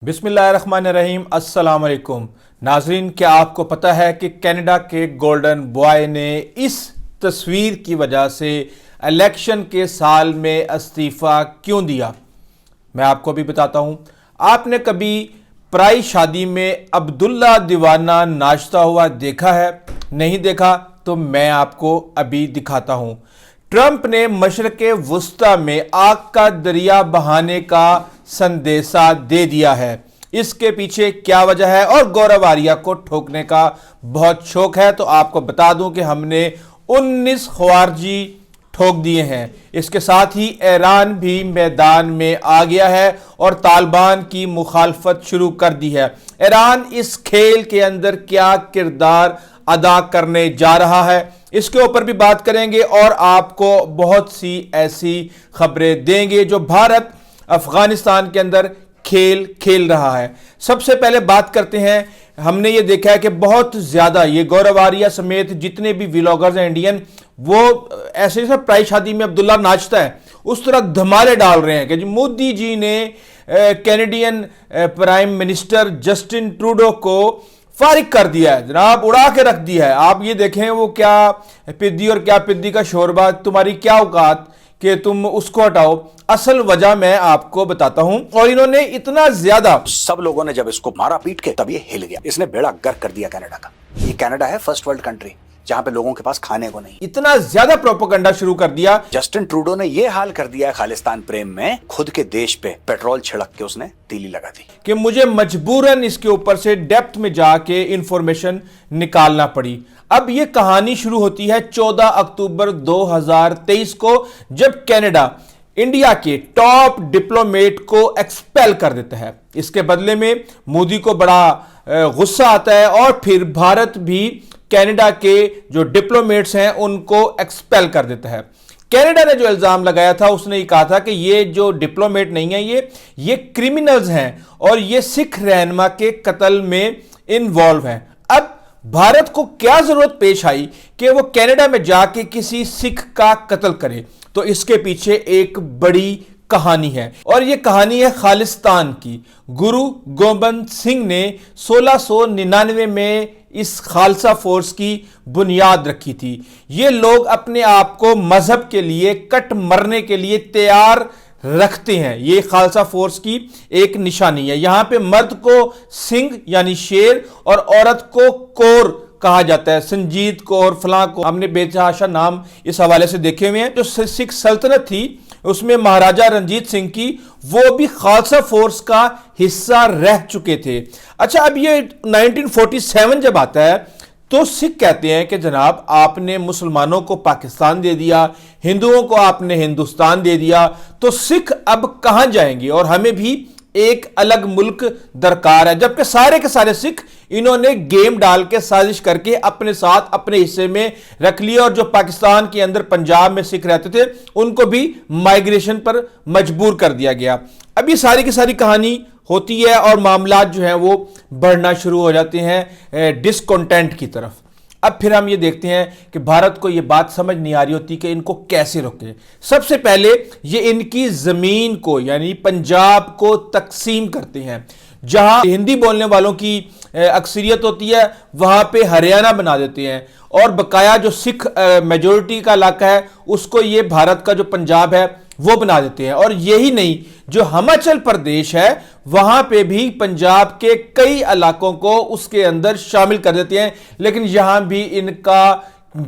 بسم اللہ الرحمن الرحیم۔ السلام علیکم ناظرین، کیا آپ کو پتہ ہے کہ کینیڈا کے گولڈن بوائے نے اس تصویر کی وجہ سے الیکشن کے سال میں استعفیٰ کیوں دیا؟ میں آپ کو بھی بتاتا ہوں۔ آپ نے کبھی پرائی شادی میں عبداللہ دیوانہ ناچتا ہوا دیکھا ہے؟ نہیں دیکھا تو میں آپ کو ابھی دکھاتا ہوں۔ ٹرمپ نے مشرق وسطی میں آگ کا دریا بہانے کا سندیسہ دے دیا ہے۔ اس کے پیچھے کیا وجہ ہے؟ اور گورو آریہ کو ٹھوکنے کا بہت شوق ہے تو آپ کو بتا دوں کہ ہم نے 19 خوارجی ٹھوک دیے ہیں۔ اس کے ساتھ ہی ایران بھی میدان میں آ گیا ہے اور طالبان کی مخالفت شروع کر دی ہے۔ ایران اس کھیل کے اندر کیا کردار ادا کرنے جا رہا ہے، اس کے اوپر بھی بات کریں گے اور آپ کو بہت سی ایسی خبریں دیں گے جو بھارت افغانستان کے اندر کھیل رہا ہے۔ سب سے پہلے بات کرتے ہیں، ہم نے یہ دیکھا ہے کہ بہت زیادہ یہ گورو آریہ سمیت جتنے بھی ویلاگرز ہیں انڈین، وہ ایسے جیسے پرائی شادی میں عبداللہ ناچتا ہے اس طرح دھمالے ڈال رہے ہیں کہ مودی جی نے Canadian prime minister Justin Trudeau کو فارغ کر دیا ہے، جناب اڑا کے رکھ دیا ہے۔ آپ یہ دیکھیں وہ کیا پدی اور کیا پدی کا شوربہ، تمہاری کیا اوقات کہ تم اس کو ہٹاؤ۔ اصل وجہ میں آپ کو بتاتا ہوں۔ اور انہوں نے اتنا زیادہ سب لوگوں نے جب اس کو مارا پیٹ کے تب یہ ہل گیا، اس نے بیڑا گرک کر دیا کینیڈا کا۔ یہ کینیڈا ہے فرسٹ ورلڈ کنٹری جہاں پہ لوگوں کے پاس کھانے کو نہیں، اتنا زیادہ پروپیگنڈا شروع کر دیا۔ جسٹن ٹروڈو نے یہ حال کر دیا ہے خالستان پریم میں، خود کے دیش پہ پیٹرول چھڑک کے اس نے تیلی لگا دی کہ مجھے مجبوراً اس کے اوپر سے ڈیپتھ میں جا کے انفارمیشن نکالنا پڑی۔ اب یہ کہانی شروع ہوتی ہے 14 اکتوبر 2023 کو، جب کینیڈا انڈیا کے ٹاپ ڈپلومیٹ کو ایکسپیل کر دیتا ہے۔ اس کے بدلے میں مودی کو بڑا غصہ آتا ہے اور پھر بھارت بھی کینیڈا کے جو ڈپلومیٹس ہیں ان کو ایکسپیل کر دیتا ہے۔ کینیڈا نے جو الزام لگایا تھا، اس نے یہ کہا تھا کہ یہ جو ڈپلومیٹ نہیں ہیں یہ کرمنلز ہیں اور یہ سکھ رہنما کے قتل میں انوالو ہیں۔ اب بھارت کو کیا ضرورت پیش آئی کہ وہ کینیڈا میں جا کے کسی سکھ کا قتل کرے؟ تو اس کے پیچھے ایک بڑی کہانی ہے اور یہ کہانی ہے خالستان کی۔ گرو گوبند سنگھ نے 1699 میں اس خالصہ فورس کی بنیاد رکھی تھی۔ یہ لوگ اپنے آپ کو مذہب کے لیے کٹ مرنے کے لیے تیار رکھتے ہیں۔ یہ خالصہ فورس کی ایک نشانی ہے۔ یہاں پہ مرد کو سنگھ یعنی شیر اور عورت کو کور کہا جاتا ہے، سنجیت کور فلاں کو۔ ہم نے بے تحاشا نام اس حوالے سے دیکھے ہوئے ہیں۔ جو سکھ سلطنت تھی اس میں مہاراجہ رنجیت سنگھ کی، وہ بھی خالصہ فورس کا حصہ رہ چکے تھے۔ اچھا، اب یہ 1947 جب آتا ہے تو سکھ کہتے ہیں کہ جناب آپ نے مسلمانوں کو پاکستان دے دیا، ہندوؤں کو آپ نے ہندوستان دے دیا، تو سکھ اب کہاں جائیں گے؟ اور ہمیں بھی ایک الگ ملک درکار ہے۔ جبکہ سارے کے سارے سکھ انہوں نے گیم ڈال کے سازش کر کے اپنے ساتھ اپنے حصے میں رکھ لیا، اور جو پاکستان کے اندر پنجاب میں سکھ رہتے تھے ان کو بھی مائیگریشن پر مجبور کر دیا گیا۔ اب یہ ساری کی ساری کہانی ہوتی ہے اور معاملات جو ہیں وہ بڑھنا شروع ہو جاتے ہیں ڈسکنٹینٹ کی طرف۔ اب پھر ہم یہ دیکھتے ہیں کہ بھارت کو یہ بات سمجھ نہیں آ رہی ہوتی کہ ان کو کیسے روکیں۔ سب سے پہلے یہ ان کی زمین کو یعنی پنجاب کو تقسیم کرتے ہیں۔ جہاں ہندی بولنے والوں کی اکثریت ہوتی ہے وہاں پہ ہریانہ بنا دیتے ہیں، اور بقایا جو سکھ میجورٹی کا علاقہ ہے اس کو یہ بھارت کا جو پنجاب ہے وہ بنا دیتے ہیں۔ اور یہی نہیں، جو ہماچل پردیش ہے وہاں پہ بھی پنجاب کے کئی علاقوں کو اس کے اندر شامل کر دیتے ہیں، لیکن یہاں بھی ان کا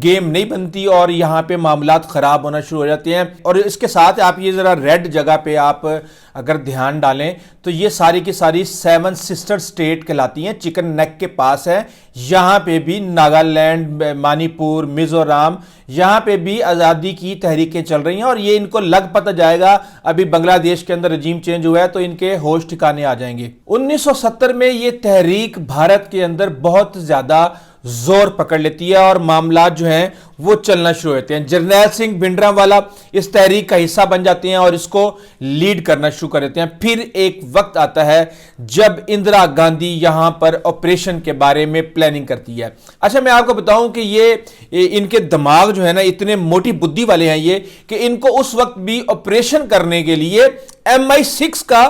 گیم نہیں بنتی اور یہاں پہ معاملات خراب ہونا شروع ہو جاتے ہیں۔ اور اس کے ساتھ آپ یہ ذرا ریڈ جگہ پہ آپ اگر دھیان ڈالیں تو یہ ساری کی ساری 7 سسٹر سٹیٹ کہلاتی ہیں، چکن نیک کے پاس ہے۔ یہاں پہ بھی ناگالینڈ، منی پور، میزورام، یہاں پہ بھی آزادی کی تحریکیں چل رہی ہیں، اور یہ ان کو لگ پتہ جائے گا ابھی بنگلہ دیش کے اندر رجیم چینج ہوا ہے تو ان کے ہوش ٹھکانے آ جائیں گے۔ 1970 میں یہ تحریک بھارت کے اندر بہت زیادہ زور پکڑ لیتی ہے اور معاملات جو ہیں وہ چلنا شروع ہوتے ہیں۔ جرنیل سنگھ بھنڈرانوالا اس تحریک کا حصہ بن جاتے ہیں اور اس کو لیڈ کرنا شروع کر دیتے ہیں۔ پھر ایک وقت آتا ہے جب اندرا گاندھی یہاں پر آپریشن کے بارے میں پلاننگ کرتی ہے۔ اچھا، میں آپ کو بتاؤں کہ یہ ان کے دماغ جو ہے نا اتنے موٹی بدھی والے ہیں یہ کہ ان کو اس وقت بھی آپریشن کرنے کے لیے MI6 کا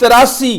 83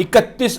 31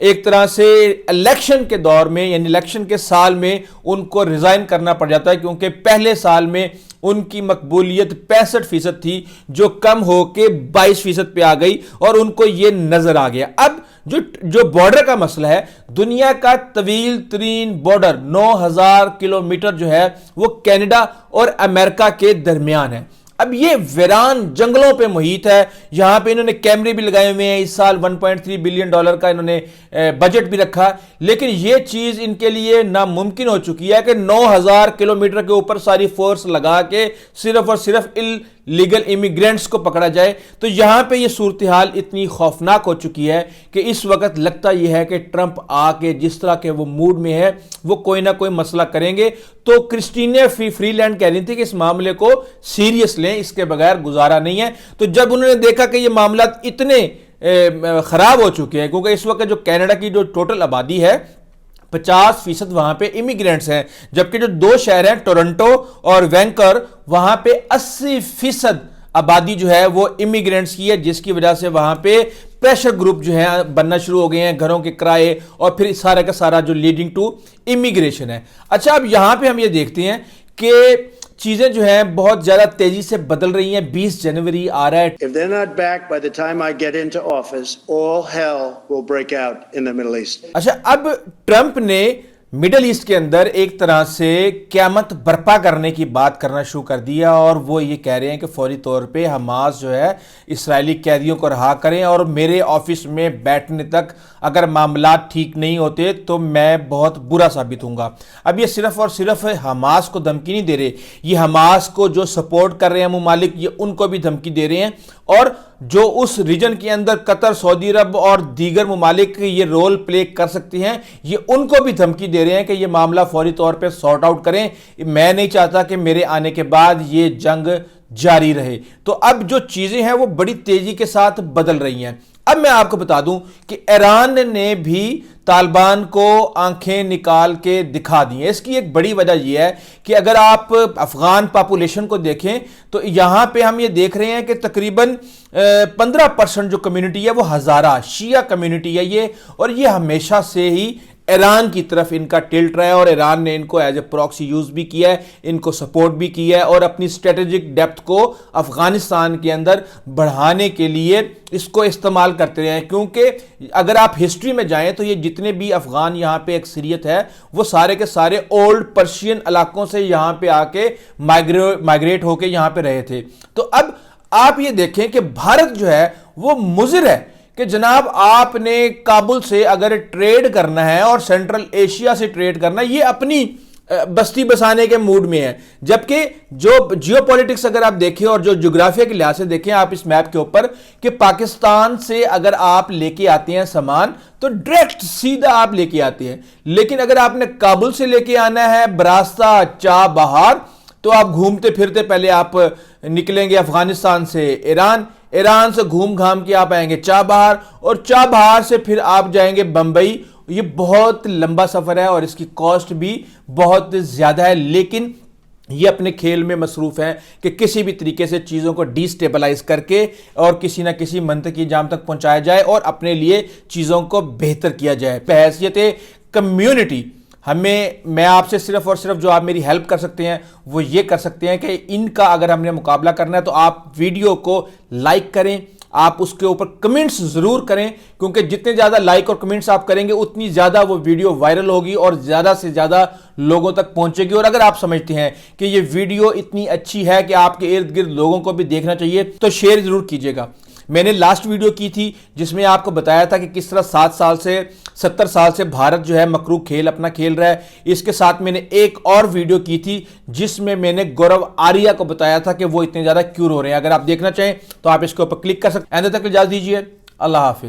ایک طرح سے الیکشن کے دور میں یعنی الیکشن کے سال میں ان کو ریزائن کرنا پڑ جاتا ہے، کیونکہ پہلے سال میں ان کی مقبولیت 65% تھی جو کم ہو کے 22% پہ آ گئی اور ان کو یہ نظر آ گیا۔ اب جو بارڈر کا مسئلہ ہے، دنیا کا طویل ترین بارڈر 9000 کلومیٹر جو ہے وہ کینیڈا اور امریکہ کے درمیان ہے۔ اب یہ ویران جنگلوں پہ محیط ہے، یہاں پہ انہوں نے کیمرے بھی لگائے ہوئے ہیں، اس سال $1.3 بلین کا انہوں نے بجٹ بھی رکھا، لیکن یہ چیز ان کے لیے ناممکن ہو چکی ہے کہ 9000 کلومیٹر کے اوپر ساری فورس لگا کے صرف اور صرف لیگل امیگرینٹس کو پکڑا جائے۔ تو یہاں پہ یہ صورتحال اتنی خوفناک ہو چکی ہے کہ اس وقت لگتا یہ ہے کہ ٹرمپ آ کے جس طرح کے وہ موڈ میں ہے وہ کوئی نہ کوئی مسئلہ کریں گے۔ تو کرسٹینے فری لینڈ کہہ رہی تھی کہ اس معاملے کو سیریس لیں، اس کے بغیر گزارا نہیں ہے۔ تو جب انہوں نے دیکھا کہ یہ معاملات اتنے خراب ہو چکے ہیں، کیونکہ اس وقت جو کینیڈا کی جو ٹوٹل آبادی ہے 50% وہاں پہ امیگرینٹس ہیں، جبکہ جو 2 شہر ہیں ٹورنٹو اور وینکور وہاں پہ 80% آبادی جو ہے وہ امیگرینٹس کی ہے، جس کی وجہ سے وہاں پہ پریشر گروپ جو ہیں بننا شروع ہو گئے ہیں، گھروں کے کرائے اور پھر سارا کا سارا جو لیڈنگ ٹو امیگریشن ہے۔ اچھا، اب یہاں پہ ہم یہ دیکھتے ہیں کہ چیزیں جو ہیں بہت زیادہ تیزی سے بدل رہی ہیں۔ 20 جنوری آ رہا ہے۔ If they're not back by the time I get into office, all hell will break out in the Middle East. اچھا، اب ٹرمپ نے مڈل ایسٹ کے اندر ایک طرح سے قیامت برپا کرنے کی بات کرنا شروع کر دیا، اور وہ یہ کہہ رہے ہیں کہ فوری طور پہ حماس جو ہے اسرائیلی قیدیوں کو رہا کریں، اور میرے آفس میں بیٹھنے تک اگر معاملات ٹھیک نہیں ہوتے تو میں بہت برا ثابت ہوں گا۔ اب یہ صرف اور صرف حماس کو دھمکی نہیں دے رہے، یہ حماس کو جو سپورٹ کر رہے ہیں ممالک، یہ ان کو بھی دھمکی دے رہے ہیں، اور جو اس ریجن کے اندر قطر، سعودی عرب اور دیگر ممالک یہ رول پلے کر سکتے ہیں، یہ ان کو بھی دھمکی دے رہے ہیں کہ یہ معاملہ فوری طور پہ سارٹ آؤٹ کریں۔ میں نہیں چاہتا کہ میرے آنے کے بعد یہ جنگ جاری رہے۔ تو اب جو چیزیں ہیں وہ بڑی تیزی کے ساتھ بدل رہی ہیں۔ اب میں آپ کو بتا دوں کہ ایران نے بھی طالبان کو آنکھیں نکال کے دکھا دی ہیں۔ اس کی ایک بڑی وجہ یہ ہے کہ اگر آپ افغان پاپولیشن کو دیکھیں تو یہاں پہ ہم یہ دیکھ رہے ہیں کہ تقریباً 15% جو کمیونٹی ہے وہ ہزارہ شیعہ کمیونٹی ہے یہ، اور یہ ہمیشہ سے ہی ایران کی طرف ان کا ٹلٹ رہا ہے، اور ایران نے ان کو ایز اے پراکسی یوز بھی کیا ہے، ان کو سپورٹ بھی کیا ہے، اور اپنی اسٹریٹجک ڈیپتھ کو افغانستان کے اندر بڑھانے کے لیے اس کو استعمال کرتے رہے ہیں۔ کیونکہ اگر آپ ہسٹری میں جائیں تو یہ جتنے بھی افغان یہاں پہ اکثریت ہے وہ سارے کے سارے اولڈ پرشین علاقوں سے یہاں پہ آ کے مائگریٹ ہو کے یہاں پہ رہے تھے۔ تو اب آپ یہ دیکھیں کہ بھارت جو ہے وہ مضر ہے کہ جناب آپ نے کابل سے اگر ٹریڈ کرنا ہے اور سینٹرل ایشیا سے ٹریڈ کرنا ہے، یہ اپنی بستی بسانے کے موڈ میں ہے، جبکہ جو جیو پولیٹکس اگر آپ دیکھیں اور جو جغرافیہ کے لحاظ سے دیکھیں آپ اس میپ کے اوپر کہ پاکستان سے اگر آپ لے کے آتے ہیں سامان تو ڈائریکٹ سیدھا آپ لے کے آتے ہیں، لیکن اگر آپ نے کابل سے لے کے آنا ہے براستہ چابہار تو آپ گھومتے پھرتے پہلے آپ نکلیں گے افغانستان سے ایران سے گھوم گھام کے آپ آئیں گے چابہار، اور چابہار سے پھر آپ جائیں گے بمبئی۔ یہ بہت لمبا سفر ہے اور اس کی کاسٹ بھی بہت زیادہ ہے، لیکن یہ اپنے کھیل میں مصروف ہیں کہ کسی بھی طریقے سے چیزوں کو ڈی سٹیبلائز کر کے اور کسی نہ کسی منطقی جام تک پہنچایا جائے اور اپنے لیے چیزوں کو بہتر کیا جائے۔ بحیثیت کمیونٹی میں آپ سے صرف اور صرف جو آپ میری ہیلپ کر سکتے ہیں وہ یہ کر سکتے ہیں کہ ان کا اگر ہم نے مقابلہ کرنا ہے تو آپ ویڈیو کو لائک کریں، آپ اس کے اوپر کمنٹس ضرور کریں، کیونکہ جتنے زیادہ لائک اور کمنٹس آپ کریں گے اتنی زیادہ وہ ویڈیو وائرل ہوگی اور زیادہ سے زیادہ لوگوں تک پہنچے گی۔ اور اگر آپ سمجھتے ہیں کہ یہ ویڈیو اتنی اچھی ہے کہ آپ کے ارد گرد لوگوں کو بھی دیکھنا چاہیے تو شیئر ضرور کیجیے گا۔ میں نے لاسٹ ویڈیو کی تھی جس میں آپ کو بتایا تھا کہ کس طرح 70 سال سے بھارت جو ہے مکرو کھیل اپنا کھیل رہا ہے۔ اس کے ساتھ میں نے ایک اور ویڈیو کی تھی جس میں نے گورو آریہ کو بتایا تھا کہ وہ اتنے زیادہ کیوں رو رہے ہیں۔ اگر آپ دیکھنا چاہیں تو آپ اس کے اوپر کلک کر سکتے ہیں۔ اندر تک اجازت دیجیے، اللہ حافظ۔